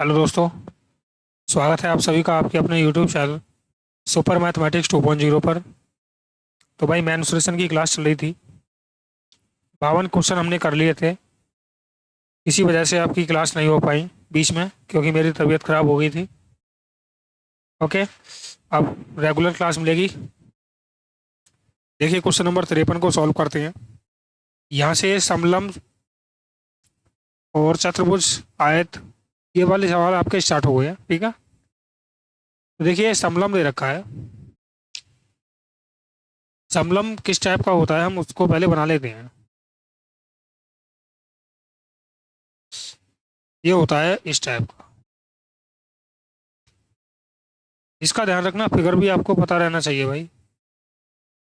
Hello दोस्तों। स्वागत है आप सभी का आपके अपने यूट्यूब चैनल सुपर मैथमेटिक्स 2.0 पर। तो भाई मेंसुरेशन की क्लास चल रही थी। 52 क्वेश्चन हमने कर लिए थे। इसी वजह से आपकी क्लास नहीं हो पाई बीच में, क्योंकि मेरी तबीयत ख़राब हो गई थी। ओके, अब रेगुलर क्लास मिलेगी। देखिए, क्वेश्चन नंबर 53 को सॉल्व करते हैं। यहाँ से समलंब और चतुर्भुज आयत, ये वाले सवाल आपके स्टार्ट हो गए हैं। ठीक है, तो देखिए समलंब दे रखा है। समलंब किस टाइप का होता है हम उसको पहले बना लेते हैं। ये होता है इस टाइप का। इसका ध्यान रखना, फिगर भी आपको पता रहना चाहिए भाई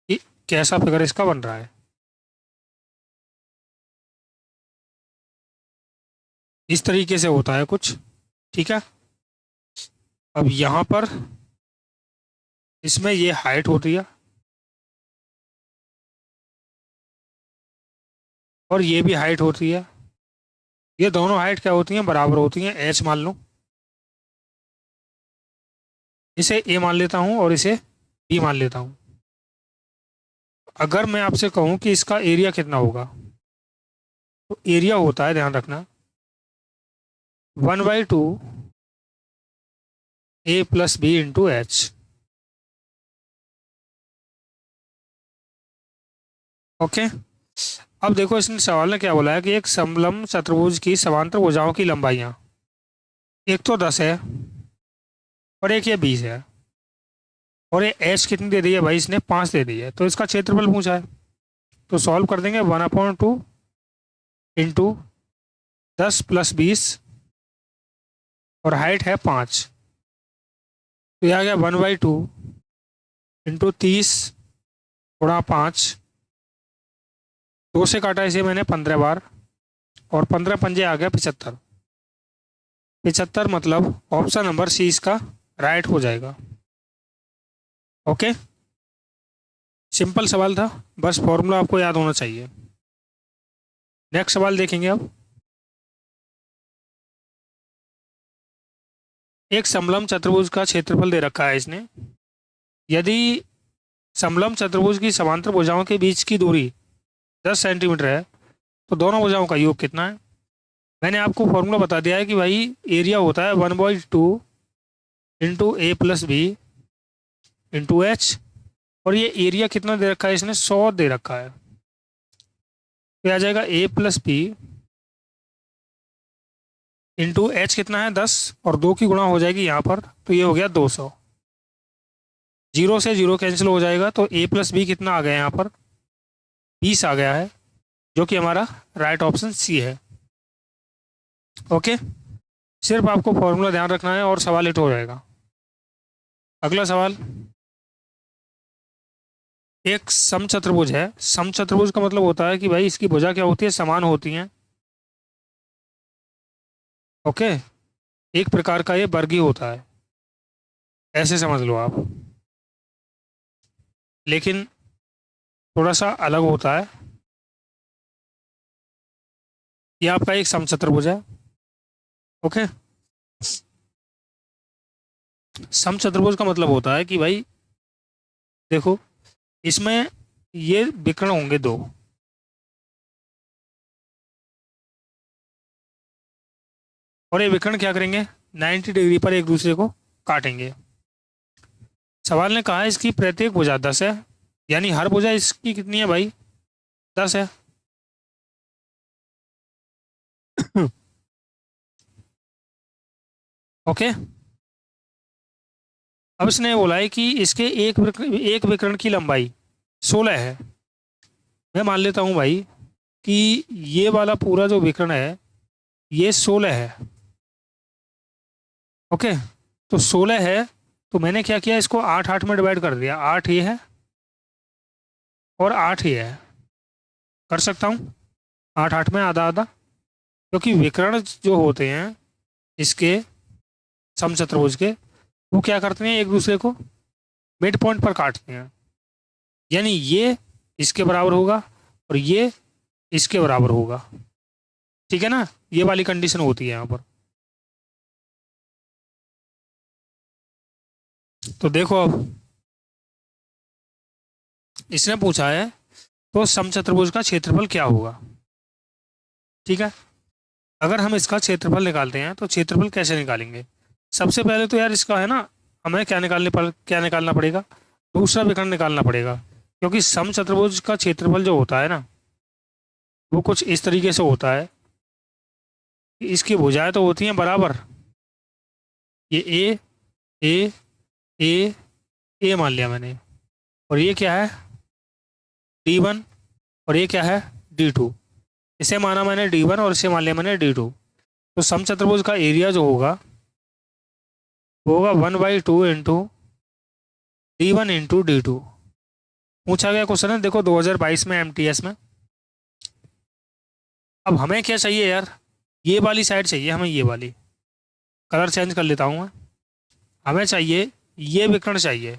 कि कैसा फिगर इसका बन रहा है। इस तरीके से होता है कुछ। ठीक है, अब यहाँ पर इसमें ये हाइट होती है और ये भी हाइट होती है। ये दोनों हाइट क्या होती हैं, बराबर होती हैं। एच मान लो, इसे ए मान लेता हूँ और इसे बी मान लेता हूँ। अगर मैं आपसे कहूँ कि इसका एरिया कितना होगा, तो एरिया होता है, ध्यान रखना, 1/2 A plus B into H. Okay, अब देखो इसने सवाल ने क्या बोला है कि एक समलंब चतुर्भुज की समांतर भुजाओं की लंबाइयाँ, एक तो 10 है और एक ये 20 है, और ये एच कितनी दे दी है भाई, इसने 5 दे दी है। तो इसका क्षेत्रफल पूछा है, तो सॉल्व कर देंगे। 1/2 इंटू 10 + 20 और हाइट है 5, तो यह आ गया 1/2 इंटू 30 गुणा 5। 2 से काटा इसे मैंने 15 बार, और 15 पंजे आ गया 75। 75 मतलब ऑप्शन नंबर सी इसका राइट हो जाएगा। ओके, सिंपल सवाल था, बस फॉर्मूला आपको याद होना चाहिए। नेक्स्ट सवाल देखेंगे अब। एक समलंब चतुर्भुज का क्षेत्रफल दे रखा है इसने। यदि समलंब चतुर्भुज की समांतर भुजाओं के बीच की दूरी 10 सेंटीमीटर है, तो दोनों भुजाओं का योग कितना है। मैंने आपको फॉर्मूला बता दिया है कि भाई एरिया होता है 1/2 इंटू ए प्लस बी इंटू एच, और ये एरिया कितना दे रखा है इसने, 100 दे रखा है। तो आ जाएगा ए प्लस बी इंटू एच कितना है 10, और 2 की गुणा हो जाएगी यहाँ पर, तो ये हो गया 200। 0 से 0 कैंसिल हो जाएगा, तो ए प्लस बी कितना आ गया यहाँ पर, 20 आ गया है, जो कि हमारा राइट ऑप्शन सी है। ओके, सिर्फ आपको फॉर्मूला ध्यान रखना है और सवाल हिट हो जाएगा। अगला सवाल, एक समचतुर्भुज है। समचतुर्भुज का मतलब होता है कि भाई इसकी भुजा क्या होती है, समान होती हैं। ओके, एक प्रकार का ये वर्गी होता है, ऐसे समझ लो आप, लेकिन थोड़ा सा अलग होता है। ये आपका एक समचतुर्भुज है। ओके, समचतुर्भुज का मतलब होता है कि भाई देखो, इसमें ये विकर्ण होंगे दो, और ये विकर्ण क्या करेंगे, 90 डिग्री पर एक दूसरे को काटेंगे। सवाल ने कहा है इसकी प्रत्येक भुजा 10 है, यानी हर भुजा इसकी कितनी है भाई, 10 है। ओके, अब इसने बोला है कि इसके एक विकर्ण की लंबाई 16 है। मैं मान लेता हूं भाई कि ये वाला पूरा जो विकर्ण है ये 16 है। ओके, तो 16 है, तो मैंने क्या किया, इसको 8 8 में डिवाइड कर दिया। 8 ये है और 8 ये है, कर सकता हूँ 8 8 में आधा आधा, क्योंकि विकर्ण जो होते हैं इसके समचतुर्भुज के, वो क्या करते हैं, एक दूसरे को मिड पॉइंट पर काटते हैं। यानी ये इसके बराबर होगा और ये इसके बराबर होगा। ठीक है ना, ये वाली कंडीशन होती है यहाँ पर। तो देखो अब इसने पूछा है तो समचतुर्भुज का क्षेत्रफल क्या होगा। ठीक है, अगर हम इसका क्षेत्रफल निकालते हैं तो क्षेत्रफल कैसे निकालेंगे। सबसे पहले तो यार इसका है ना, हमें क्या निकालना पड़ेगा, दूसरा विकर्ण निकालना पड़ेगा। क्योंकि समचतुर्भुज का क्षेत्रफल जो होता है ना, वो कुछ इस तरीके से होता है कि इसकी भुजाएं तो होती हैं बराबर। ये ए ए ए मान लिया मैंने, और ये क्या है D1, और ये क्या है D2। इसे माना मैंने D1 और इसे मान लिया मैंने D2। तो समचतुर्भुज का एरिया जो होगा वो होगा 1/2 इंटू D1 इंटू D2। पूछा गया क्वेश्चन है देखो 2022 में MTS में। अब हमें क्या चाहिए यार, ये वाली साइड चाहिए हमें, ये वाली। कलर चेंज कर लेता हूँ मैं। हमें चाहिए ये विकर्ण चाहिए।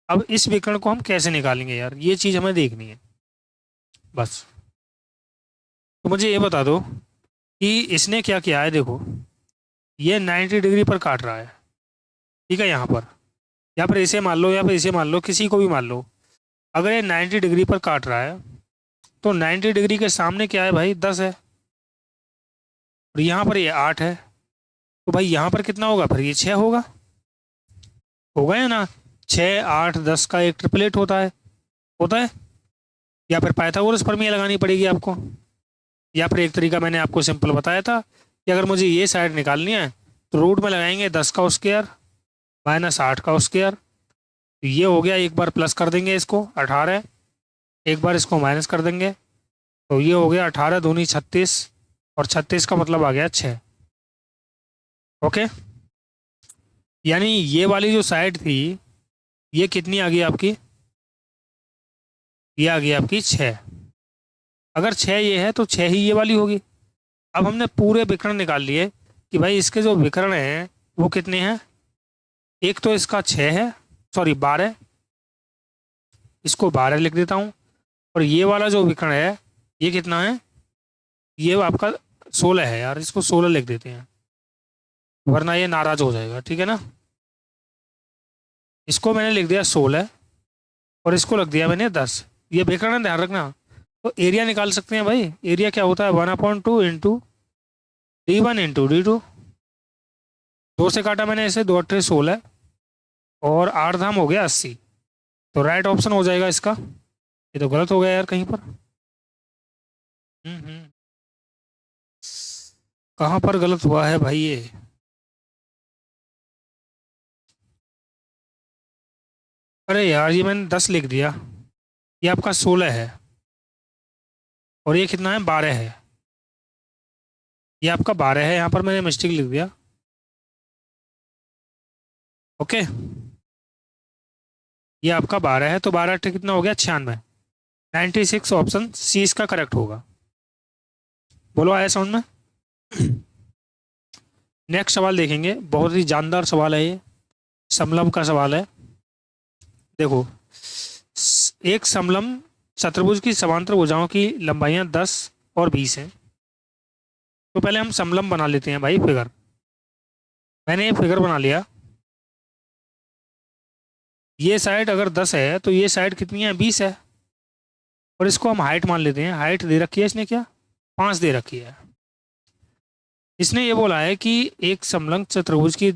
अब इस विकर्ण को हम कैसे निकालेंगे यार, ये चीज़ हमें देखनी है बस। तो मुझे ये बता दो कि इसने क्या किया है। देखो ये 90 डिग्री पर काट रहा है, ठीक है, यहाँ पर, या फिर इसे मान लो या फिर इसे मान लो, किसी को भी मान लो। अगर ये 90 डिग्री पर काट रहा है तो 90 डिग्री के सामने क्या है भाई, 10 है, और यहाँ पर ये 8 है। तो भाई यहाँ पर कितना होगा, फिर ये 6 होगा या ना। 6 8 10 का एक ट्रिपलेट होता है। या फिर पाइथागोरस प्रमेय लगानी पड़ेगी आपको, या फिर एक तरीका मैंने आपको सिंपल बताया था कि अगर मुझे ये साइड निकालनी है तो रूट में लगाएंगे 10 का स्क्वायर माइनस 8 का स्क्वायर। तो ये हो गया, एक बार प्लस कर देंगे इसको 18, एक बार इसको माइनस कर देंगे, तो ये हो गया 18 दूनी 36, और 36 का मतलब आ गया 6। ओके, यानी ये वाली जो साइड थी ये कितनी आ गई आपकी, ये आ गई आपकी 6। अगर 6 ये है तो 6 ही ये वाली होगी। अब हमने पूरे विकर्ण निकाल लिए कि भाई इसके जो विकर्ण हैं वो कितने हैं। एक तो इसका 6 है, सॉरी 12, इसको 12 लिख देता हूँ। और ये वाला जो विकर्ण है ये कितना है, ये आपका 16 है यार, इसको 16 लिख देते हैं, वरना ये नाराज हो जाएगा, ठीक है ना। इसको मैंने लिख दिया 16, और इसको लिख दिया मैंने 10। ये विकर्ण ध्यान रखना। तो एरिया निकाल सकते हैं भाई, एरिया क्या होता है 1/2 इंटू D1 इंटू D2। 2 से काटा मैंने इसे, 2 अट्ठे 16, और 8 धाम हो गया 80। तो राइट ऑप्शन हो जाएगा इसका। ये तो गलत हो गया यार कहीं पर। हम्म, कहाँ पर गलत हुआ है भाई ये। अरे यार ये मैंने 10 लिख दिया, ये आपका 16 है, और ये कितना है 12 है। ये आपका 12 है, यहाँ पर मैंने मिस्टेक लिख दिया। ओके, ये आपका 12 है, तो 12 अट्ठे कितना हो गया 96। 96 ऑप्शन सी इसका करेक्ट होगा। बोलो आया समझ में। नेक्स्ट सवाल देखेंगे, बहुत ही जानदार सवाल है ये, समलंब का सवाल है। देखो एक समलंब चतुर्भुज की समांतर भुजाओं की लंबाइयां 10 और 20 हैं। तो पहले हम समलंब बना लेते हैं भाई, फिगर। मैंने ये फिगर बना लिया। ये साइड अगर 10 है तो ये साइड कितनी है 20 है, और इसको हम हाइट मान लेते हैं। हाइट दे रखी है इसने क्या, 5 दे रखी है। इसने ये बोला है कि एक समलंब चतुर्भुज की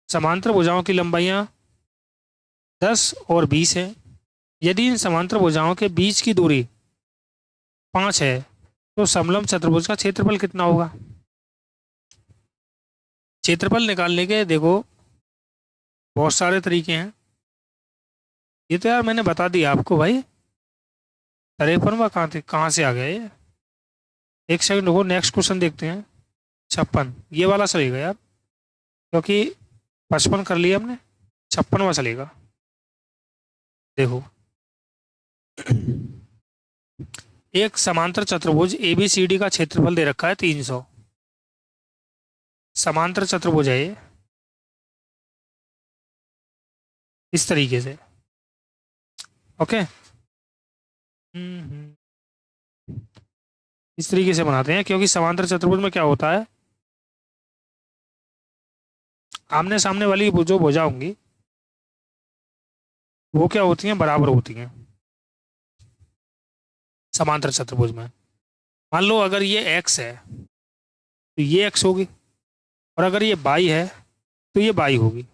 समांतर भुजाओं की लंबाइयां 10 और 20 है। यदि इन समांतर भुजाओं के बीच की दूरी 5 है तो समलंब चतुर्भुज का क्षेत्रफल कितना होगा। क्षेत्रफल निकालने के देखो बहुत सारे तरीके हैं। ये तो यार मैंने बता दिया आपको भाई। 53 कहाँ से आ गया ये। एक सेकंड रुको, नेक्स्ट क्वेश्चन देखते हैं। 56 ये वाला चलेगा यार, क्योंकि 55 कर लिया हमने, 56वां चलेगा। देखो एक समांतर चतुर्भुज ABCD का क्षेत्रफल दे रखा है 300। समांतर चतुर्भुज है ये, इस तरीके से। ओके, इस तरीके से बनाते हैं, क्योंकि समांतर चतुर्भुज में क्या होता है, आमने सामने वाली जो भुजा होंगी वो क्या होती हैं, बराबर होती हैं समांतर चतुर्भुज में। मान लो अगर ये x है तो ये x होगी, और अगर ये y है तो ये y होगी,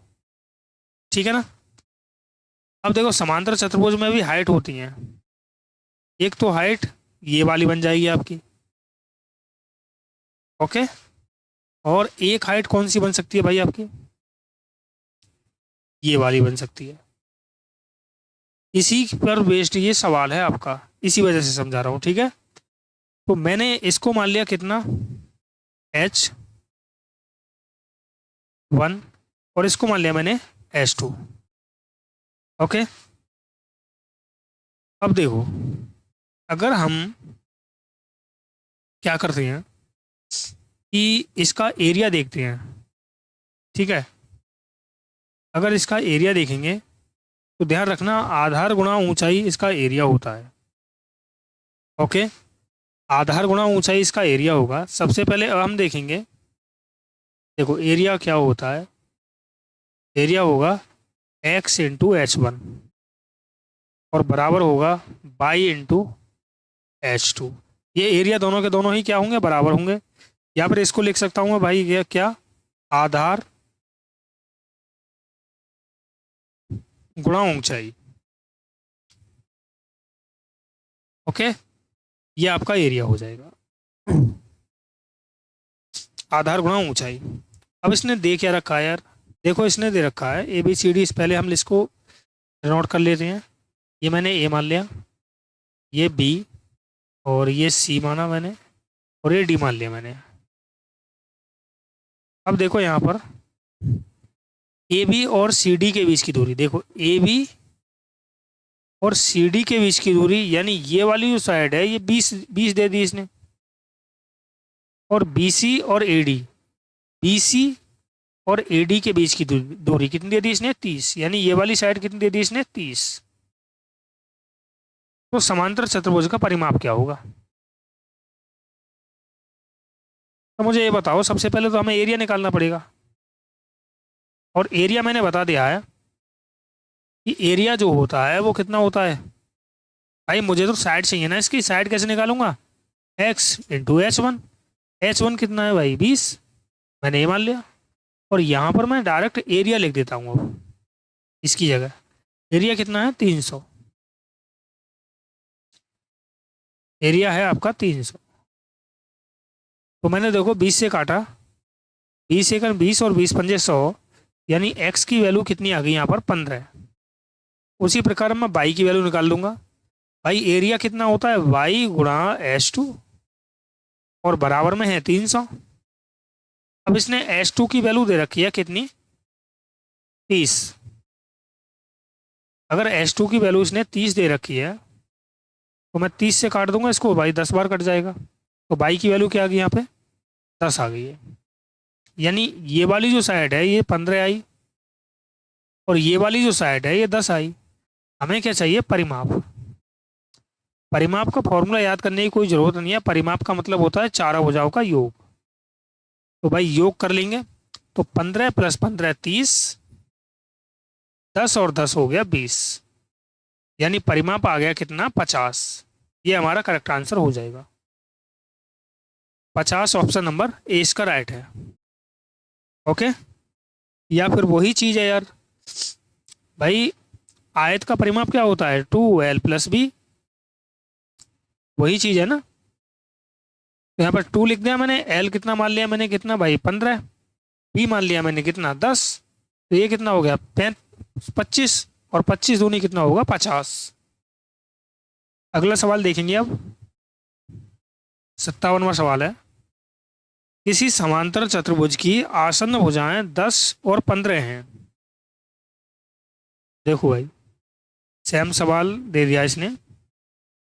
ठीक है ना। अब देखो समांतर चतुर्भुज में भी हाइट होती हैं। एक तो हाइट ये वाली बन जाएगी आपकी, ओके। और एक हाइट कौन सी बन सकती है भाई आपकी, ये वाली बन सकती है। इसी पर बेस्ड ये सवाल है आपका, इसी वजह से समझा रहा हूँ, ठीक है। तो मैंने इसको मान लिया कितना, h1, और इसको मान लिया मैंने h2, ओके। अब देखो अगर हम क्या करते हैं कि इसका एरिया देखते हैं, ठीक है। अगर इसका एरिया देखेंगे तो ध्यान रखना आधार गुणा ऊंचाई इसका एरिया होता है, ओके। आधार गुणा ऊंचाई इसका एरिया होगा। सबसे पहले अब हम देखेंगे, देखो एरिया क्या होता है, एरिया होगा x इंटू h1 और बराबर होगा y इंटू h2। ये एरिया दोनों के दोनों ही क्या होंगे, बराबर होंगे। या फिर इसको लिख सकता हूँ मैं भाई, ये क्या, आधार गुणा ऊंचाई, ओके। ये आपका एरिया हो जाएगा, आधार गुणा ऊंचाई। अब इसने दे क्या रखा है यार, देखो इसने दे रखा है ए बी सी डी। पहले हम इसको नोट कर लेते हैं। ये मैंने ए मान लिया, ये बी, और ये सी माना मैंने, और ये डी मान लिया मैंने। अब देखो यहाँ पर ए बी और सी डी के बीच की दूरी, देखो ए बी और सी डी के बीच की दूरी, यानी ये वाली जो साइड है ये 20 दे दी इसने। और बी सी और ए डी, बी सी और ए डी के बीच की दूरी कितनी दे दी इसने, 30। यानी ये वाली साइड कितनी दे दी इसने, 30। तो समांतर चतुर्भुज का परिमाप क्या होगा। तो मुझे ये बताओ, सबसे पहले तो हमें एरिया निकालना पड़ेगा, और एरिया मैंने बता दिया है कि एरिया जो होता है वो कितना होता है। भाई मुझे तो साइड चाहिए ना, इसकी साइड कैसे निकालूंगा, x इंटू h1। h1 कितना है भाई, 20, मैंने ये मान लिया। और यहाँ पर मैं डायरेक्ट एरिया लिख देता हूँ अब इसकी जगह। एरिया कितना है, 300। एरिया है आपका 300। तो मैंने देखो 20 से काटा, 20 एकम 20 और 20 पंजे 100, यानी x की वैल्यू कितनी आ गई यहाँ पर, 15। उसी प्रकार मैं y की वैल्यू निकाल लूंगा। भाई एरिया कितना होता है, y गुणा h2, और बराबर में है 300। अब इसने h2 की वैल्यू दे रखी है कितनी, 30। अगर h2 की वैल्यू इसने 30 दे रखी है तो मैं 30 से काट दूंगा इसको, भाई 10 बार कट जाएगा। तो y की वैल्यू क्या आ गई यहाँ पे, 10 आ गई है। यानी ये वाली जो साइड है ये 15 आई, और ये वाली जो साइड है ये 10 आई। हमें क्या चाहिए, परिमाप। परिमाप का फॉर्मूला याद करने की कोई जरूरत नहीं है। परिमाप का मतलब होता है चारों भुजाओं का योग। तो भाई योग कर लेंगे, तो 15 + 15 30, 10 और 10 हो गया 20। यानी परिमाप आ गया कितना, 50। ये हमारा करेक्ट आंसर हो जाएगा 50। ऑप्शन नंबर ए इसका राइट है, ओके। या फिर वही चीज है यार भाई, आयत का परिमाप क्या होता है, 2l + b। वही चीज है ना। तो यहाँ पर 2 लिख दिया मैंने, l कितना मान लिया मैंने, कितना भाई 15, b मान लिया मैंने कितना 10। तो ये कितना हो गया 25, और 25 दूनी कितना होगा 50। अगला सवाल देखेंगे अब, 57वां सवाल है। किसी समांतर चतुर्भुज की आसन्न भुजाएं 10 और 15 हैं। देखो भाई सेम सवाल दे दिया इसने।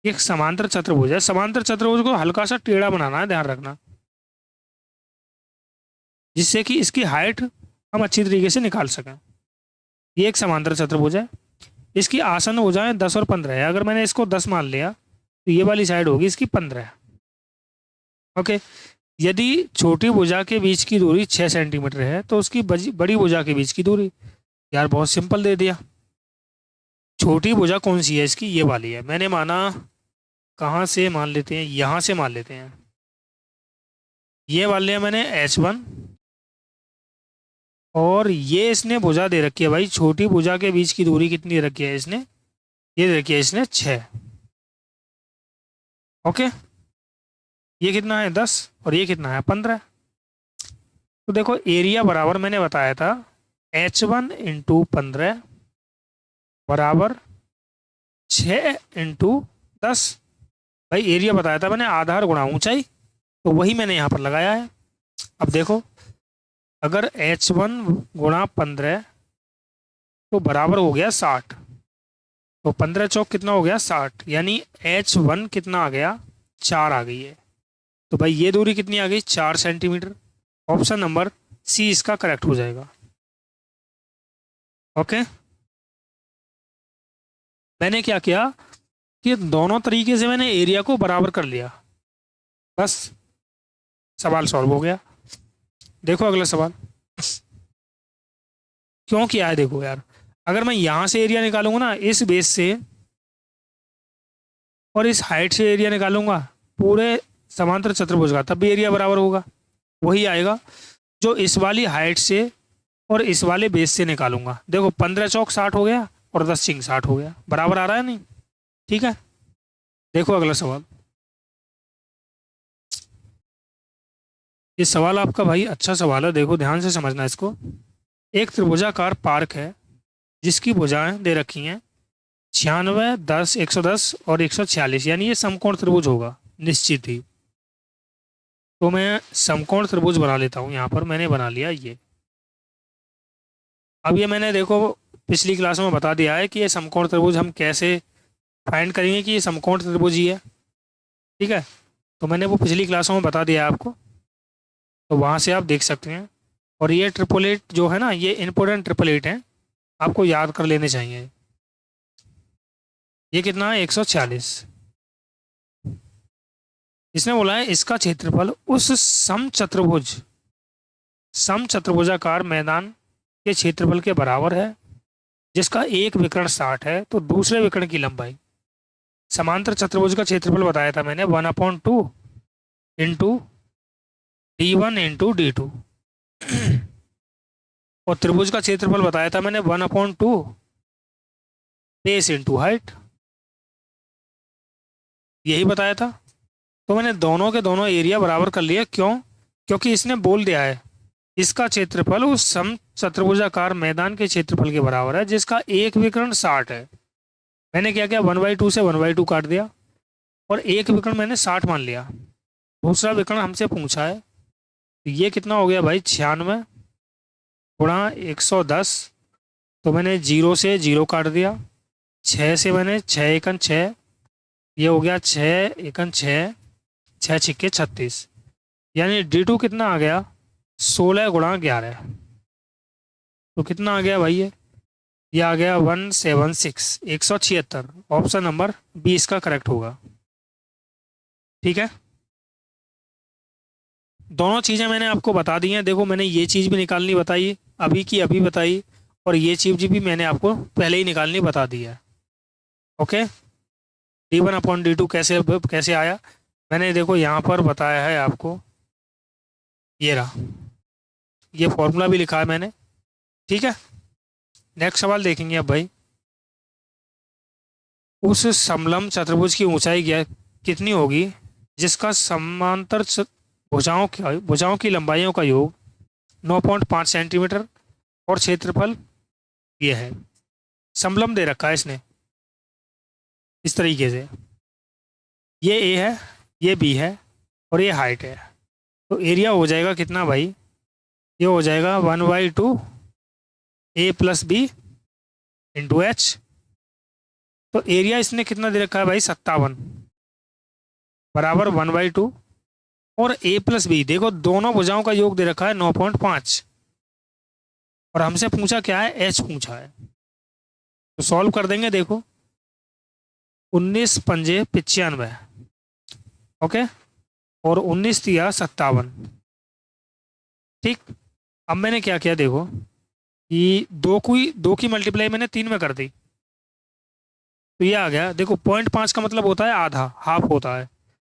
एक समांतर चतुर्भुज है, समांतर चतुर्भुज को हल्का सा टेढ़ा बनाना है, ध्यान रखना, जिससे कि इसकी हाइट हम अच्छी तरीके से निकाल सकें। ये एक समांतर चतुर्भुज है, इसकी आसन्न भुजाएं 10 और 15 है। अगर मैंने इसको 10 मान लिया तो ये वाली साइड होगी इसकी 15, ओके। यदि छोटी भुजा के बीच की दूरी 6 सेंटीमीटर है तो उसकी बड़ी भुजा के बीच की दूरी, यार बहुत सिंपल दे दिया। छोटी भुजा कौन सी है इसकी, ये वाली है। मैंने माना, कहाँ से मान लेते हैं, यहाँ से मान लेते हैं। ये मान लिया मैंने H1, और ये इसने भुजा दे रखी है भाई, छोटी भुजा के बीच की दूरी कितनी दे रखी है इसने, ये दे रखी है इसने 6। ओके, ये कितना है 10, और ये कितना है 15। तो देखो एरिया बराबर मैंने बताया था H1 इंटू 15 बराबर 6 इंटू 10। भाई एरिया बताया था मैंने, आधार गुणा ऊंचाई, तो वही मैंने यहाँ पर लगाया है। अब देखो, अगर H1 गुणा 15 तो बराबर हो गया 60, तो 15 चौक कितना हो गया 60, यानी H1 कितना आ गया, 4 आ गई है। तो भाई ये दूरी कितनी आ गई, 4 सेंटीमीटर। ऑप्शन नंबर सी इसका करेक्ट हो जाएगा। ओके, मैंने क्या किया कि दोनों तरीके से मैंने एरिया को बराबर कर लिया, बस सवाल सॉल्व हो गया। देखो अगला सवाल क्यों किया है, देखो यार, अगर मैं यहाँ से एरिया निकालूंगा ना, इस बेस से और इस हाइट से एरिया निकालूंगा पूरे समांतर चतुर्भुज का, तब भी एरिया बराबर होगा। वही आएगा जो इस वाली हाइट से और इस वाले बेस से निकालूंगा। देखो 15 चौक 60 हो गया और 10 चिंग 60 हो गया, बराबर आ रहा है नहीं। ठीक है, देखो अगला सवाल। ये सवाल आपका भाई अच्छा सवाल है, देखो ध्यान से समझना इसको। एक त्रिभुजाकार पार्क है जिसकी भुजाएं दे रखी हैं 96, 10, 110 और 146, यानी ये समकोण त्रिभुज होगा निश्चित ही। तो मैं समकोण त्रिभुज बना लेता हूँ, यहाँ पर मैंने बना लिया ये। अब ये मैंने देखो पिछली क्लास में बता दिया है कि ये समकोण त्रिभुज हम कैसे फाइंड करेंगे कि ये समकोण त्रिभुज ही है। ठीक है, तो मैंने वो पिछली क्लासों में बता दिया है आपको, तो वहाँ से आप देख सकते हैं। और ये ट्रिपलेट जो है ना, ये इंपॉर्टेंट ट्रिपलेट हैं, आपको याद कर लेने चाहिए। ये कितना है 146। इसने बोला है इसका क्षेत्रफल उस समचतुर्भुजाकार मैदान के क्षेत्रफल के बराबर है जिसका एक विकर्ण 60 है, तो दूसरे विकर्ण की लंबाई। समांतर चतुर्भुज का क्षेत्रफल बताया था मैंने 1/2 इंटू D1 इंटू D2, और त्रिभुज का क्षेत्रफल बताया था मैंने 1/2 बेस इंटू हाइट, यही बताया था। तो मैंने दोनों के दोनों एरिया बराबर कर लिए। क्यों? क्योंकि इसने बोल दिया है इसका क्षेत्रफल उस सम चतुर्भुजाकार मैदान के क्षेत्रफल के बराबर है जिसका एक विकर्ण 60 है। मैंने क्या किया, 1/2 से 1/2 काट दिया और एक विकर्ण मैंने 60 मान लिया। दूसरा विकर्ण हमसे पूछा है, तो ये कितना हो गया भाई 96 गुणा 110, तो मैंने 0 से 0 काट दिया। 6 से मैंने 6 एकन 6, ये हो गया 6 एकन 6, 6 छिक्के 36, यानी D2 कितना आ गया 16 गुणा 11, तो कितना आ गया भाई ये आ गया 176, 176। ऑप्शन नंबर बी इसका करेक्ट होगा। ठीक है, दोनों चीज़ें मैंने आपको बता दी हैं। देखो मैंने ये चीज़ भी निकालनी बताई, अभी की अभी बताई, और ये चीज़ भी मैंने आपको पहले ही निकालनी बता दी है। ओके, D1/D2 कैसे कैसे आया, मैंने देखो यहाँ पर बताया है आपको, ये रहा, ये फॉर्मूला भी लिखा है मैंने। ठीक है, नेक्स्ट सवाल देखेंगे अब भाई। उस समलंब चतुर्भुज की ऊंचाई क्या कितनी होगी जिसका समांतर भुजाओं की लंबाइयों का योग 9.5 सेंटीमीटर और क्षेत्रफल ये है। समलंब दे रखा है इसने इस तरीके से, ये ए है, ये बी है, और ये हाइट है। तो एरिया हो जाएगा कितना भाई, ये हो जाएगा 1/2 A + B इंटू H। तो एरिया इसने कितना दे रखा है भाई 57 बराबर 1/2, और A + B देखो दोनों भुजाओं का योग दे रखा है 9.5, और हमसे पूछा क्या है, H पूछा है। तो सॉल्व कर देंगे। देखो 19 पंजे 95, ओके, और 19 तिया 57। ठीक, अब मैंने क्या किया, देखो कि दो की मल्टीप्लाई मैंने 3 में कर दी, तो ये आ गया। देखो 0.5 का मतलब होता है आधा, हाफ होता है।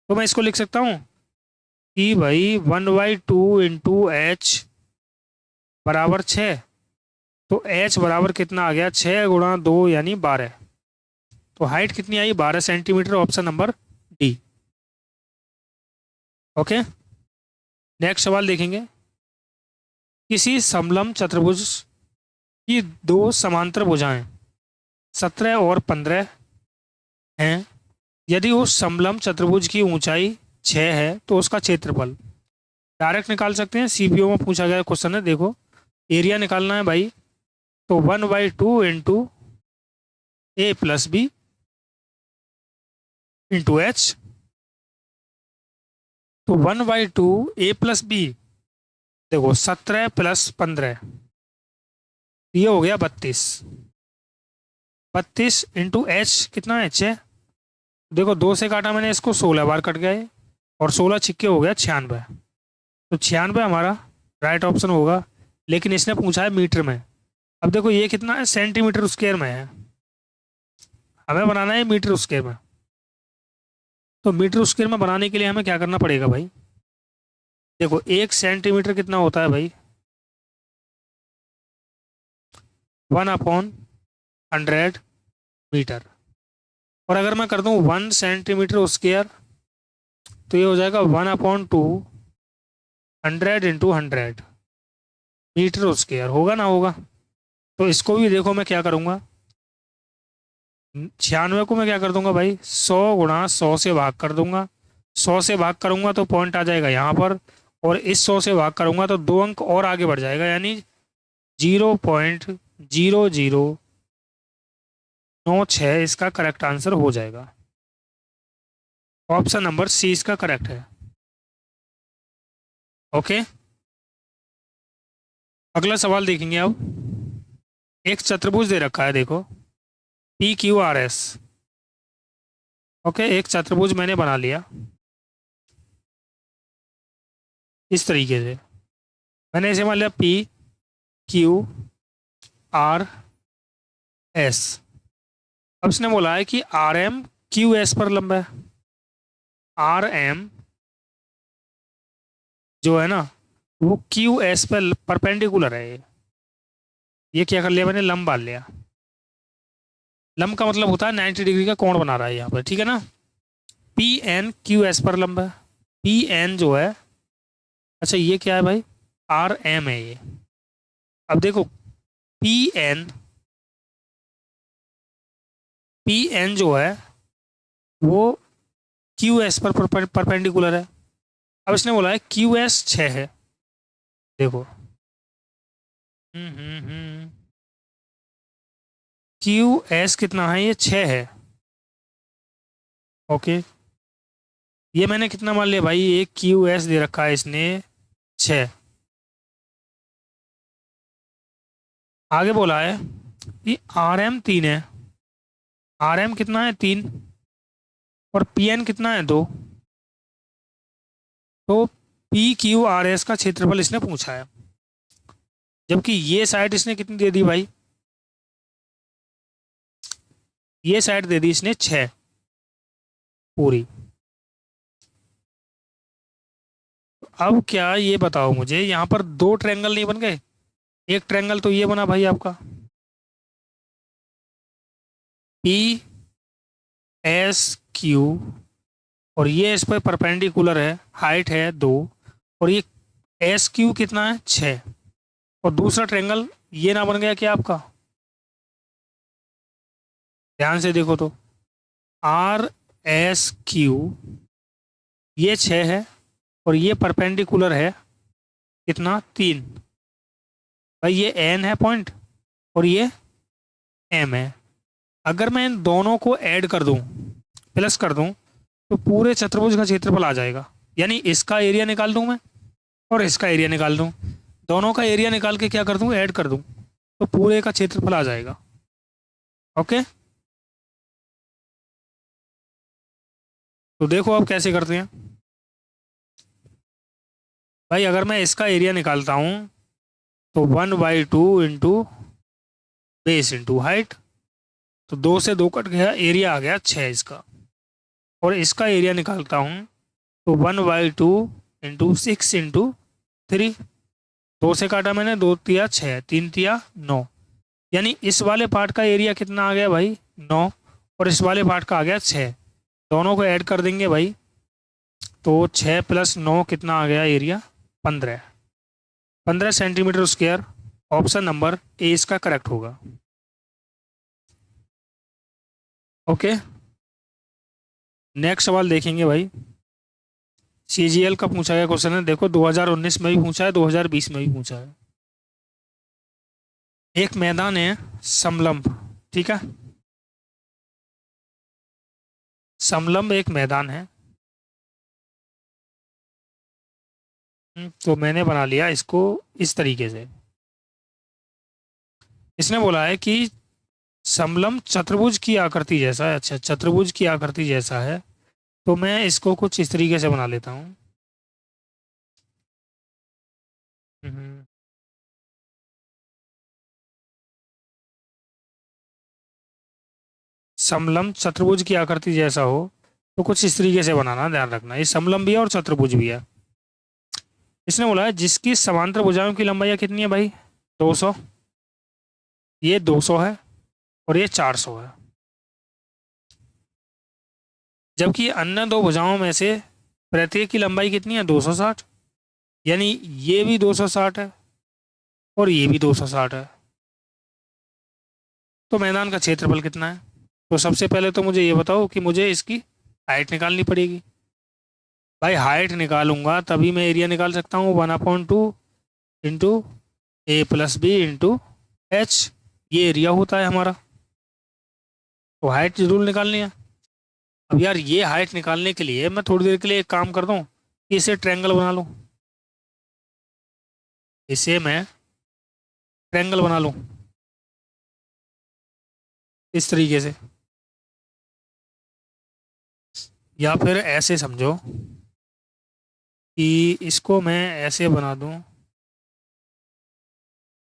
तो मैं इसको लिख सकता हूँ कि भाई 1/2 इंटू एच बराबर 6। तो एच बराबर कितना आ गया, 6 × 2 यानी 12। तो हाइट कितनी आई, 12 centimetre, option number D. Okay, next सवाल देखेंगे। किसी समलंब चतुर्भुज की दो समांतर भुजाएं 17 और 15 हैं। यदि उस समलंब चतुर्भुज की ऊंचाई 6 है तो उसका क्षेत्रफल डायरेक्ट निकाल सकते हैं। सीपीओ में पूछा गया क्वेश्चन है, देखो एरिया निकालना है भाई। तो 1/2 इंटू A+B इंटू एच। तो 1/2 A+B, देखो 17 + 15, ये हो गया 32। 32 इंटू एच कितना है, 6। देखो 2 से काटा मैंने इसको, 16 बार कट गए, और 16 छिक्के हो गया 96। तो 96 हमारा राइट ऑप्शन होगा। लेकिन इसने पूछा है मीटर में। अब देखो ये कितना है, सेंटीमीटर स्क्वायर में है, हमें बनाना है मीटर स्क्वायर में। तो मीटर स्क्वायर में बनाने के लिए हमें क्या करना पड़ेगा भाई, देखो 1 सेंटीमीटर कितना होता है भाई, 1/100 मीटर। और अगर मैं कर दूं 1 सेंटीमीटर स्क्वायर, तो ये हो जाएगा 1/2 100 × 100 मीटर स्क्वायर, होगा ना, होगा। तो इसको भी देखो मैं क्या करूंगा, 96 को मैं क्या कर दूंगा भाई, 100 × 100 से भाग कर दूंगा। 100 से भाग करूंगा तो पॉइंट आ जाएगा यहाँ पर, और इस 100 से भाग करूंगा तो 2 अंक और आगे बढ़ जाएगा, यानी 0.0096 इसका करेक्ट आंसर हो जाएगा। ऑप्शन नंबर सी इसका करेक्ट है। ओके, अगला सवाल देखेंगे अब। एक चतुर्भुज दे रखा है, देखो PQRS। ओके, एक चतुर्भुज मैंने बना लिया इस तरीके से। मैंने इसे मान लिया PQRS। अब इसने बोला है कि RM QS पर लंबा है। RM जो है ना, वो QS पर परपेंडिकुलर है। ये क्या कर लिया मैंने, लंब बांध लिया। लंब का मतलब होता है 90 डिग्री का कोण बना रहा है यहाँ पर, ठीक है ना। PN QS पर लंबा है। PN जो है, अच्छा ये क्या है भाई, RM है ये। अब देखो PN PN जो है वो QS पर परपेंडिकुलर है। अब इसने बोला है QS 6 है, देखो QS कितना है, ये 6 है। ओके, ये मैंने कितना मान लिया भाई, एक QS दे रखा है इसने 6। आगे बोला है कि RM 3 है। RM कितना है, 3, और PN कितना है, 2। तो PQRS का क्षेत्रफल इसने पूछा है, जबकि ये साइड इसने कितनी दे दी भाई, ये साइड दे दी इसने 6 पूरी। अब क्या ये बताओ मुझे, यहाँ पर 2 ट्रायंगल नहीं बन गए। एक ट्रायंगल तो ये बना भाई आपका PSQ, और ये इस पर परपेंडिकुलर है, हाइट है 2, और ये SQ कितना है, 6। और दूसरा ट्रायंगल ये ना बन गया क्या आपका, ध्यान से देखो तो RSQ, ये 6 है, और ये परपेंडिकुलर है कितना, 3। भाई ये N है पॉइंट, और ये M है। अगर मैं इन दोनों को ऐड कर दूं, प्लस कर दूं, तो पूरे चतुर्भुज का क्षेत्रफल आ जाएगा। यानी इसका एरिया निकाल दूं मैं, और इसका एरिया निकाल दूं, दोनों का एरिया निकाल के क्या कर दूं, ऐड कर दूं, तो पूरे का क्षेत्रफल आ जाएगा। ओके, तो देखो अब कैसे करते हैं भाई। अगर मैं इसका एरिया निकालता हूं तो 1/2 इंटू बेस इंटू हाइट, तो 2 से 2 कट गया, एरिया आ गया 6 इसका। और इसका एरिया निकालता हूँ तो 1/2 इंटू 6 इंटू 3। 2 से काटा मैंने, 2 तिया 6, 3 तिया 9। यानी इस वाले पार्ट का एरिया कितना आ गया भाई 9, और इस वाले पार्ट का आ गया 6। दोनों को ऐड कर देंगे भाई, तो 6 + 9 कितना आ गया area 15 centimetre square. Option number A इसका करेक्ट होगा। ओके, नेक्स्ट सवाल देखेंगे भाई। CGL का पूछा गया क्वेश्चन है, देखो 2019 में भी पूछा है, 2020 में भी पूछा है। एक मैदान है समलंब, ठीक है, समलंब एक मैदान है। तो मैंने बना लिया इसको इस तरीके से। इसने बोला है कि समलंब चतुर्भुज की आकृति जैसा है। अच्छा, चतुर्भुज की आकृति जैसा है, तो मैं इसको कुछ इस तरीके से बना लेता हूँ। हम्म, समलंब चतुर्भुज की आकृति जैसा हो तो कुछ इस तरीके से बनाना, ध्यान रखना। ये समलंब भी है और चतुर्भुज भी है। इसने बोला है जिसकी समांतर भुजाओं की लंबाई कितनी है भाई 200। ये 200 है और ये 400 है। जबकि अन्य दो भुजाओं में से प्रत्येक की लंबाई कितनी है 260। यानी ये भी 260 है और ये भी 260 है। तो मैदान का क्षेत्रफल कितना है? तो सबसे पहले तो मुझे ये बताओ कि मुझे इसकी हाइट निकालनी पड़ेगी। भाई हाइट निकालूंगा तभी मैं एरिया निकाल सकता हूँ। 1/2 इंटू A+B इंटू H, ये एरिया होता है हमारा। तो हाइट जरूर निकालनी है। अब यार ये हाइट निकालने के लिए मैं थोड़ी देर के लिए एक काम कर दूँ कि इसे ट्रायंगल बना लूँ। इसे मैं ट्रायंगल बना लूँ इस तरीके से, या फिर ऐसे समझो कि इसको मैं ऐसे बना दूँ।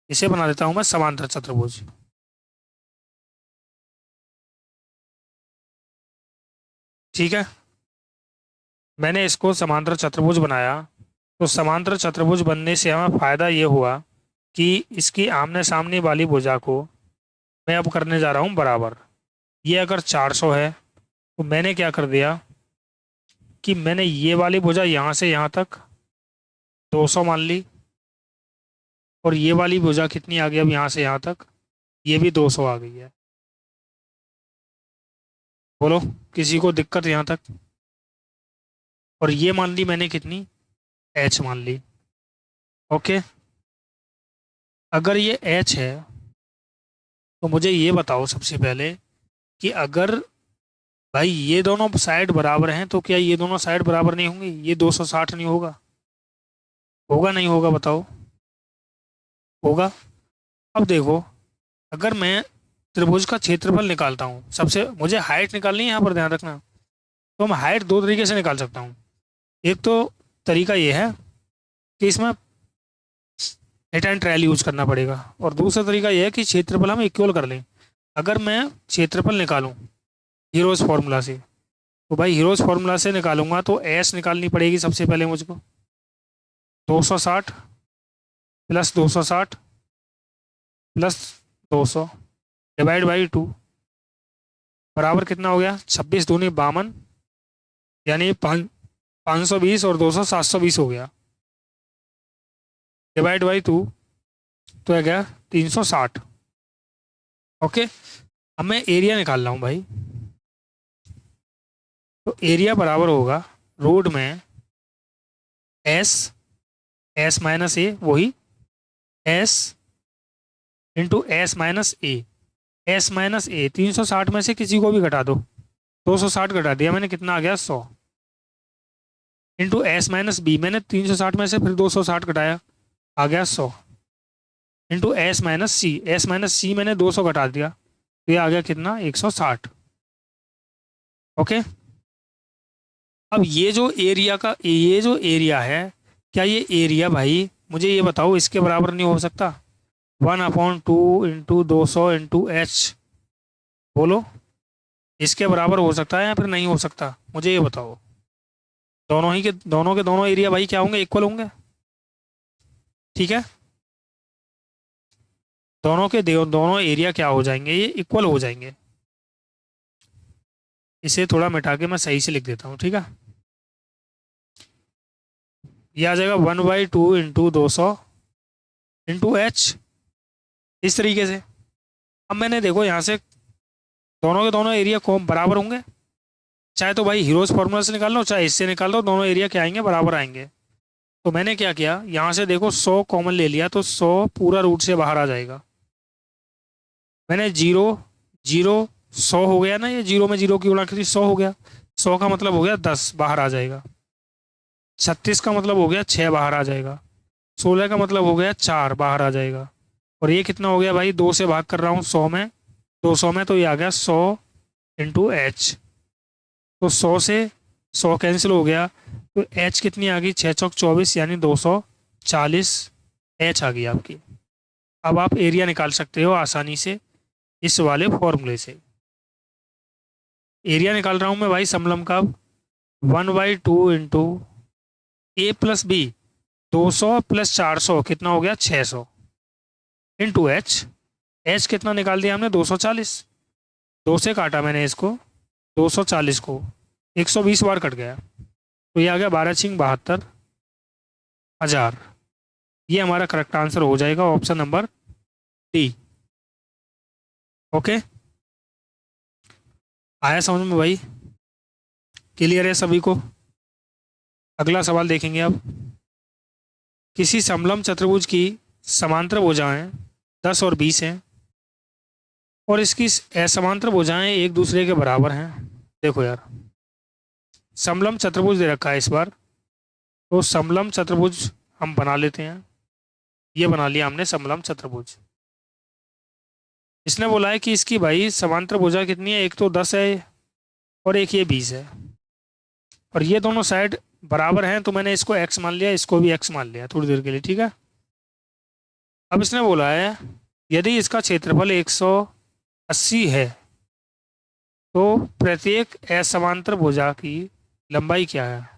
इसे बना देता हूँ मैं समांतर चतुर्भुज। ठीक है, मैंने इसको समांतर चतुर्भुज बनाया। तो समांतर चतुर्भुज बनने से हमें फ़ायदा ये हुआ कि इसकी आमने सामने वाली भुजा को मैं अब करने जा रहा हूँ बराबर। ये अगर 400 है तो मैंने क्या कर दिया कि मैंने ये वाली भुजा यहाँ से यहाँ तक 200 मान ली, और ये वाली भुजा कितनी आ गई अब यहाँ से यहाँ तक, ये भी 200 आ गई है। बोलो किसी को दिक्कत यहाँ तक? और ये मान ली मैंने कितनी, H मान ली। ओके, अगर ये H है तो मुझे ये बताओ सबसे पहले कि अगर भाई ये दोनों साइड बराबर हैं तो क्या ये दोनों साइड बराबर नहीं होंगी? ये 260 नहीं होगा? होगा नहीं होगा बताओ? होगा। अब देखो, अगर मैं त्रिभुज का क्षेत्रफल निकालता हूँ, सबसे मुझे हाइट निकालनी है, यहाँ पर ध्यान रखना। तो मैं हाइट दो तरीके से निकाल सकता हूँ। एक तो तरीका ये है कि इसमें हेट एंड ट्रायल यूज करना पड़ेगा, और दूसरा तरीका यह है कि क्षेत्रफल हम इक्वल कर लें। अगर मैं क्षेत्रफल निकालूं हीरोज फार्मूला से, तो भाई हीरोज फार्मूला से निकालूंगा तो एस निकालनी पड़ेगी सबसे पहले मुझको। 260 + 260 + 200 डिवाइड बाई 2 बराबर कितना हो गया 26 दूनी 52, यानी 520 और 200 720 हो गया। डिवाइड बाई 2 तो आ गया 360। ओके, अब मैं एरिया निकाल रहा हूँ भाई। तो एरिया बराबर होगा रोड में S माइनस ए, वही S इंटू S-A। S-A 360 में से किसी को भी घटा दो, 260 घटा दिया मैंने, कितना आ गया 100। इंटू S-B, मैंने 360 में से फिर 260 घटाया, आ गया 100। इंटू S-C मैंने 200 घटा दिया, तो ये आ गया कितना 160। ओके, अब ये जो एरिया है, क्या ये एरिया भाई मुझे ये बताओ इसके बराबर नहीं हो सकता? 1/2 इंटू 200 इंटू H, बोलो, इसके बराबर हो सकता है या फिर नहीं हो सकता, मुझे ये बताओ। दोनों के दोनों एरिया भाई क्या होंगे, इक्वल होंगे। ठीक है, दोनों एरिया क्या हो जाएंगे, ये इक्वल हो जाएंगे। इसे थोड़ा मिटा के मैं सही से लिख देता हूँ, ठीक है। ये आ जाएगा 1/2 × 200 × H, इस तरीके से। अब मैंने देखो यहाँ से दोनों के दोनों एरिया को बराबर होंगे, चाहे तो भाई हीरोज फॉर्मूला से निकाल लो चाहे इससे निकाल लो, दोनों एरिया क्या आएंगे, बराबर आएंगे। तो मैंने क्या किया, यहाँ से देखो 100 कॉमन ले लिया, तो 100 पूरा रूट से बाहर आ जाएगा। मैंने जीरो जीरो 100 हो गया ना, ये जीरो में जीरो की गुणा करी 100 हो गया। 100 का मतलब हो गया 10 बाहर आ जाएगा। 36 का मतलब हो गया 6 बाहर आ जाएगा। 16 का मतलब हो गया 4 बाहर आ जाएगा। और ये कितना हो गया भाई, 2 से भाग कर रहा हूँ 100 में, 200 में, तो ये आ गया 100 × H। तो 100 से 100 कैंसिल हो गया, तो H कितनी आ गई, 6 × 24 यानी 240 H आ गई आपकी। अब आप एरिया निकाल सकते हो आसानी से इस वाले फॉर्मूले से। एरिया निकाल रहा हूँ मैं भाई समलम का, 1/2 × A + B, 200 + 400 कितना हो गया, 600 इंटू H। H कितना निकाल दिया हमने, 240। 2 से काटा मैंने इसको, 240 को 120 बार कट गया, तो ये आ गया 12×72,000। ये हमारा करेक्ट आंसर हो जाएगा, ऑप्शन नंबर डी। ओके, आया समझ में भाई, क्लियर है सभी को। अगला सवाल देखेंगे अब। किसी समलम चतुर्भुज की समांतर भुजाएं 10 और 20 हैं और इसकी असमांतर भुजाएं एक दूसरे के बराबर हैं। देखो यार, समलम चतुर्भुज दे रखा है इस बार, तो समलम चतुर्भुज हम बना लेते हैं। ये बना लिया हमने समलम चतुर्भुज। इसने बोला है कि इसकी भाई समांतर भुजा कितनी है, एक तो 10 है और एक ये 20 है, और ये दोनों साइड बराबर हैं, तो मैंने इसको x मान लिया, इसको भी x मान लिया थोड़ी देर के लिए, ठीक है। अब इसने बोला है यदि इसका क्षेत्रफल 180 है तो प्रत्येक असमांतर भुजा की लंबाई क्या है।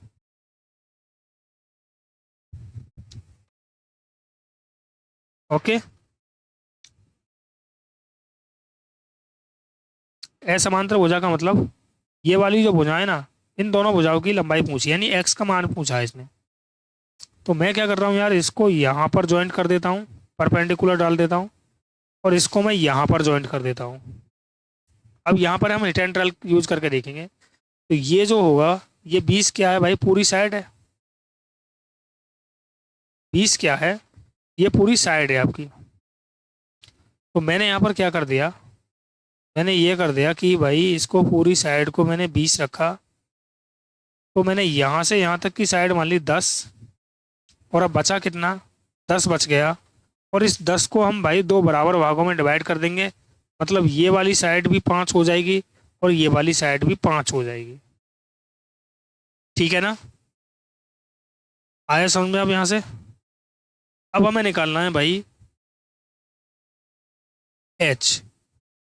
ओके, असमांतर भुजा का मतलब ये वाली जो भुजा है ना, इन दोनों भुजाओं की लंबाई पूछी, यानी x का मान पूछा है इसने। तो मैं क्या कर रहा हूँ यार, इसको यहाँ पर ज्वाइंट कर देता हूँ, परपेंडिकुलर डाल देता हूँ, और इसको मैं यहाँ पर ज्वाइंट कर देता हूँ। अब यहाँ पर हम हिट एंड रन यूज करके देखेंगे, तो ये जो होगा, ये 20 क्या है भाई, पूरी साइड है। 20 क्या है, ये पूरी साइड है आपकी। तो मैंने यहाँ पर क्या कर दिया, मैंने ये कर दिया कि भाई इसको पूरी साइड को मैंने 20 रखा, तो मैंने यहाँ से यहाँ तक की साइड मान ली 10, और अब बचा कितना, 10 बच गया। और इस 10 को हम भाई दो बराबर भागों में डिवाइड कर देंगे, मतलब ये वाली साइड भी 5 हो जाएगी और ये वाली साइड भी 5 हो जाएगी। ठीक है ना, आया समझ में अब यहाँ से। अब हमें निकालना है भाई H।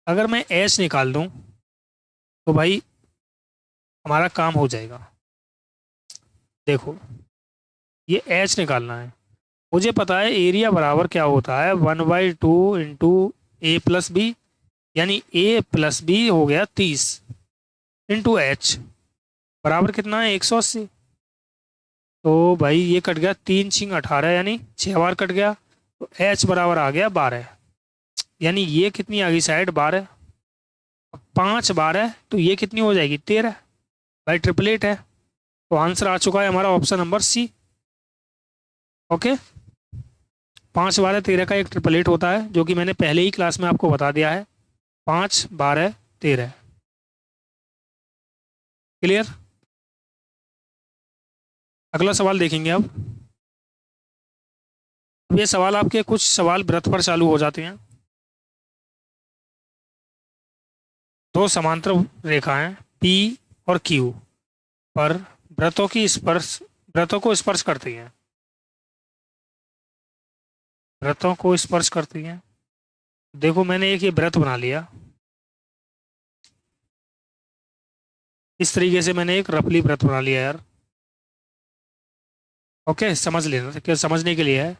अगर मैं H निकाल दूं तो भाई हमारा काम हो जाएगा। देखो, ये H निकालना है, मुझे पता है एरिया बराबर क्या होता है, 1/2 × A + B, यानी A + B हो गया 30 इंटू H बराबर कितना है, 180। तो भाई ये कट गया, 3×6 = 18, यानी 6 बार कट गया, तो H बराबर आ गया 12, यानी ये कितनी आ गई साइड, 12। 5 बार है तो ये कितनी हो जाएगी, 13। भाई ट्रिपलेट है, तो आंसर आ चुका है हमारा ऑप्शन नंबर सी। ओके, 5 12 13 का एक ट्रिपलेट होता है, जो कि मैंने पहले ही क्लास में आपको बता दिया है, 5 12 13। क्लियर, अगला सवाल देखेंगे अब ये सवाल आपके कुछ सवाल व्रत पर चालू हो जाते हैं। दो समांतर रेखाएं P और Q पर वृत्तों को स्पर्श करती हैं, वृत्तों को स्पर्श करती हैं। देखो मैंने एक ये वृत्त बना लिया, इस तरीके से मैंने एक रफली वृत्त बना लिया यार। ओके, समझ लेना, क्या समझने के लिए है।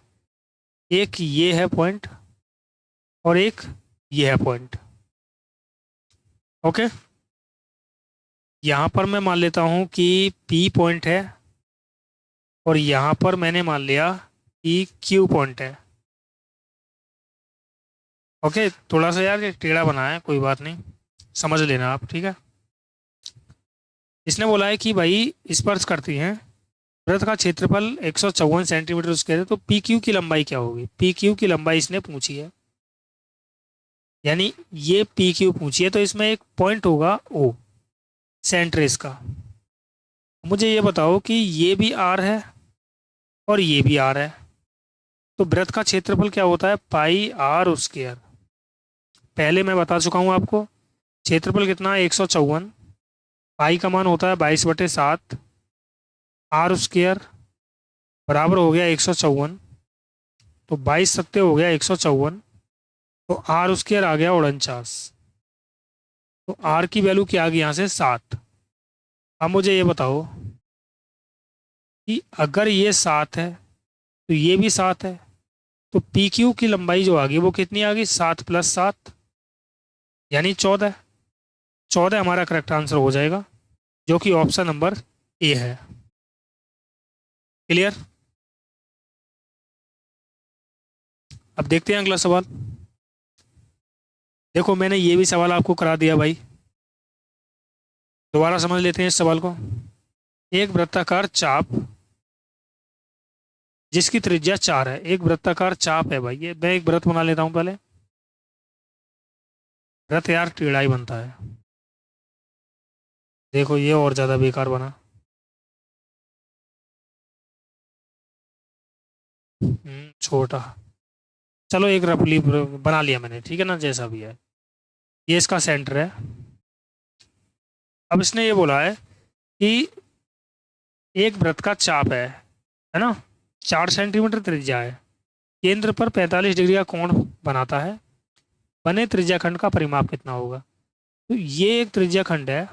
एक ये है पॉइंट और एक ये है पॉइंट। ओके, यहाँ पर मैं मान लेता हूँ कि पी पॉइंट है और यहाँ पर मैंने मान लिया कि क्यू पॉइंट है। ओके, थोड़ा सा यार ये टेढ़ा बना है, कोई बात नहीं, समझ लेना आप, ठीक है। इसने बोला है कि भाई स्पर्श करती हैं, वृत्त का क्षेत्रफल 154 सेंटीमीटर स्क्वायर है, तो पी क्यू की लंबाई क्या होगी। पी क्यू की लंबाई इसने पूछी है, यानी ये पी क्यू पूछी है, तो इसमें एक पॉइंट होगा ओ, सेंटर इसका। मुझे ये बताओ कि ये भी आर है और ये भी आर है, तो वृत्त का क्षेत्रफल क्या होता है, पाई आर स्क्वायर। पहले मैं बता चुका हूँ आपको, क्षेत्रफल कितना है 154, पाई का मान होता है 22/7, आर स्क्वायर बराबर हो गया 154, तो 22 हो गया 154, तो आर स्क्वायर आ गया 49, तो आर की वैल्यू क्या आ गई यहाँ से 7। अब मुझे ये बताओ कि अगर ये 7 है तो ये भी 7 है, तो पी क्यू की लंबाई जो आ गई वो कितनी आ गई, 7 + 7 यानी 14। 14 हमारा करेक्ट आंसर हो जाएगा, जो कि ऑप्शन नंबर ए है। क्लियर। अब देखते हैं अगला सवाल। देखो मैंने ये भी सवाल आपको करा दिया भाई, दोबारा समझ लेते हैं इस सवाल को। एक वृत्ताकार चाप जिसकी त्रिज्या 4 है, एक वृत्ताकार चाप है भाई, ये मैं एक वृत्त बना लेता हूँ पहले। वृत्त यार टेढ़ा ही बनता है, देखो ये और ज्यादा बेकार बना। छोटा, चलो एक रफली बना लिया मैंने, ठीक है ना, जैसा भी है। ये इसका सेंटर है। अब इसने ये बोला है कि एक वृत्त का चाप है ना, 4 सेंटीमीटर त्रिज्या है, केंद्र पर 45 डिग्री का कोण बनाता है, बने त्रिज्या खंड का परिमाप कितना होगा। तो ये एक त्रिज्या खंड है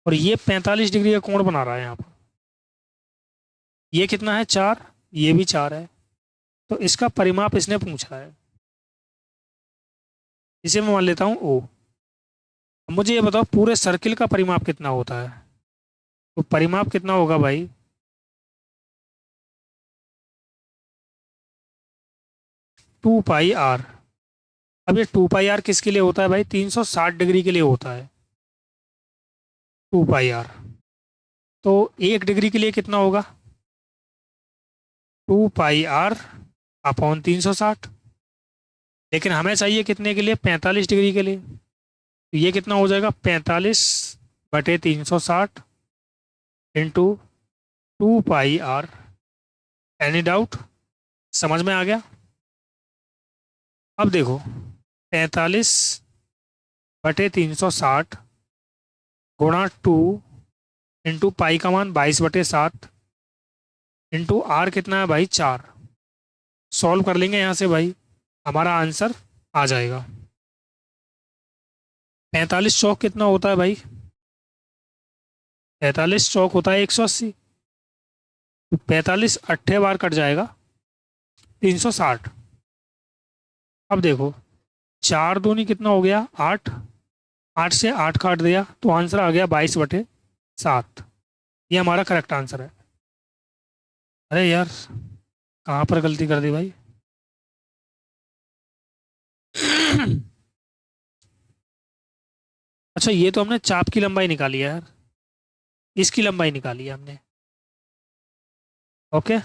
और ये 45 डिग्री का कोण बना रहा है यहाँ पर। ये कितना है, 4, ये भी 4 है, तो इसका परिमाप इसने पूछा है, इसे मैं मान लेता हूँ ओ। अब मुझे ये बताओ पूरे सर्किल का परिमाप कितना होता है, तो परिमाप कितना होगा भाई, 2 पाई आर। अब ये 2 पाई आर किसके लिए होता है भाई, 360 डिग्री के लिए होता है 2 पाई आर। तो 1 डिग्री के लिए कितना होगा, 2 पाई आर/360। लेकिन हमें चाहिए कितने के लिए, 45 डिग्री के लिए, तो ये कितना हो जाएगा, 45/360 into 2 pi r. Any doubt, समझ में आ गया। अब देखो 45/360 गुणा 2 इंटू पाई का मान 22/7 इंटू आर कितना है भाई, 4। सॉल्व कर लेंगे यहाँ से भाई, हमारा आंसर आ जाएगा। 45 चौक कितना होता है भाई, 45 चौक होता है 180, तो 45 अट्ठे बार कट जाएगा 360। अब देखो 4 दूनी कितना हो गया, 8, 8 से 8 काट दिया तो आंसर आ गया 22/7। ये हमारा करेक्ट आंसर है। अरे यार कहाँ पर गलती कर दी भाई। अच्छा ये तो हमने चाप की लंबाई निकाली है यार, इसकी लंबाई निकाली है हमने। ओके,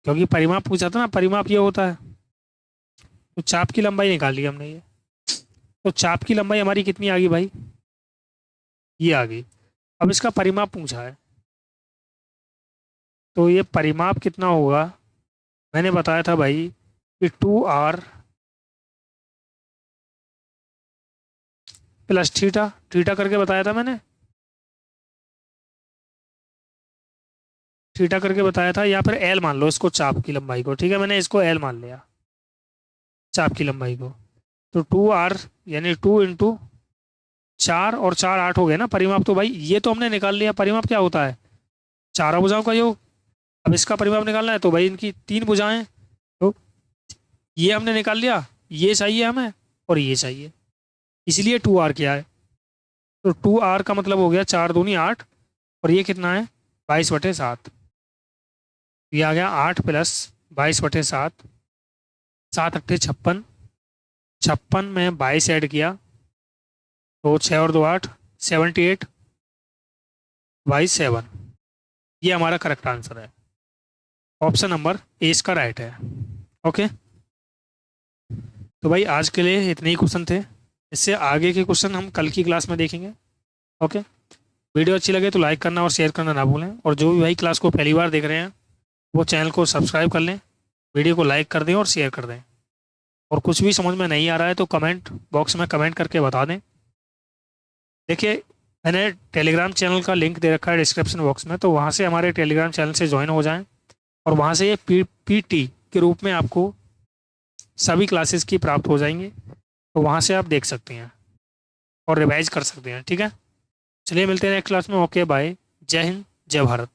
क्योंकि परिमाप पूछा था ना, परिमाप ये होता है, तो चाप की लंबाई निकाली हमने ये। तो चाप की लंबाई हमारी कितनी आ गई भाई, ये आ गई। अब इसका परिमाप पूछा है, तो ये परिमाप कितना होगा, मैंने बताया था भाई कि 2r + थीटा करके बताया था मैंने, थीटा करके बताया था, या फिर एल मान लो इसको, चाप की लंबाई को, ठीक है, मैंने इसको एल मान लिया चाप की लंबाई को। तो 2r यानी 2 इंटू 4 और 4 8 हो गए ना परिमाप। तो भाई ये तो हमने निकाल लिया, परिमाप क्या होता है, चारों भुजाओं का योग। अब इसका परिमाप निकालना है तो भाई इनकी 3 भुजाएं, तो ये हमने निकाल लिया, ये चाहिए हमें और ये चाहिए, इसलिए 2r किया है। तो 2r का मतलब हो गया 4 दूनी 8, और ये कितना है 22/7। ये आ गया 8 + 22/7, 7 8 56, 56 में 22 ऐड किया तो 6 और 2 8, 78/7। ये हमारा करेक्ट आंसर है, ऑप्शन नंबर ए इसका राइट है। ओके, तो भाई आज के लिए इतने ही क्वेश्चन थे, इससे आगे के क्वेश्चन हम कल की क्लास में देखेंगे। ओके, वीडियो अच्छी लगे तो लाइक करना और शेयर करना ना भूलें, और जो भी भाई क्लास को पहली बार देख रहे हैं वो चैनल को सब्सक्राइब कर लें, वीडियो को लाइक कर दें और शेयर कर दें। और कुछ भी समझ में नहीं आ रहा है तो कमेंट बॉक्स में कमेंट करके बता दें। देखिए, मैंने टेलीग्राम चैनल का लिंक दे रखा है डिस्क्रिप्शन बॉक्स में, तो वहाँ से हमारे टेलीग्राम चैनल से ज्वाइन हो जाएं, और वहाँ से ये पीटी के रूप में आपको सभी क्लासेस की प्राप्त हो जाएंगी, तो वहाँ से आप देख सकते हैं और रिवाइज कर सकते हैं। ठीक है, चलिए मिलते हैं नेक्स्ट क्लास में। ओके बाय, जय हिंद, जय भारत।